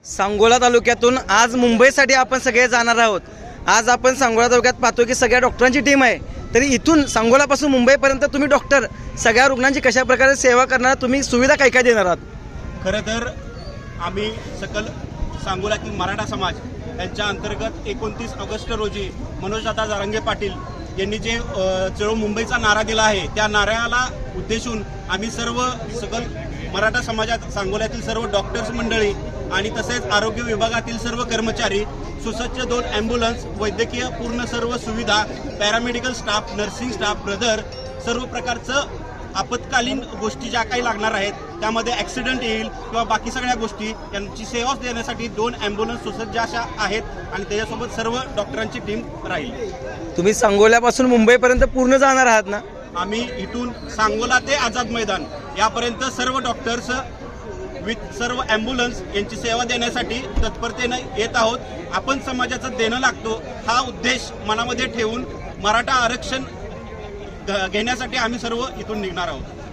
सांगोला तालुक्यातून आज मुंबईसाठी आपण सगळे जाणार आहोत। आज आपण सांगोला तालुक्यात पाहतो की सगळ्या डॉक्टरांची टीम आहे। तरी इथून सांगोलापासून मुंबईपर्यंत तुम्ही डॉक्टर सगळ्या रुग्णांची कशा प्रकारे सेवा करणार, तुम्ही सुविधा काय काय देणार आहात? खरं तर आम्ही सकल सांगोलातील मराठा समाज यांच्या अंतर्गत 29 ऑगस्ट रोजी मनोजदादा जारंगे पाटील यांनी जे चलो मुंबईचा नारा दिला आहे, त्या नाऱ्याला उद्देशून आम्ही सकल मराठा समाजात सांगोल्यातील सर्व डॉक्टर्स मंडळी आणि तसेच आरोग्य विभागातील सर्व कर्मचारी, सुसज्ज 2 ॲम्ब्युलन्स, वैद्यकीय पूर्ण सर्व सुविधा, paramedical staff, nursing staff, brother, सर्व प्रकारचं आपत्कालीन गोष्टी ज्या काही लागणार आहेत त्यामध्ये ॲक्सिडेंट येईल किंवा बाकी सगळ्या गोष्टी यांची सेवा देण्यासाठी 2 ॲम्ब्युलन्स सुसज्ज अशा आहेत आणि त्याच्यासोबत सर्व डॉक्टरांची टीम राहील। तुम्ही सांगोल्यापासून मुंबईपर्यंत पूर्ण जाणार आहात ना? आम्ही इथून सांगोला ते आझाद मैदान यापर्यंत सर्व डॉक्टर्स विथ सर्व ॲम्ब्युलन्स यांची सेवा देण्यासाठी तत्परतेने येत आहोत। आपण समाजाचं देणं लागतो हा उद्देश मनामध्ये ठेवून मराठा आरक्षण घेण्यासाठी आम्ही सर्व इथून निघणार आहोत।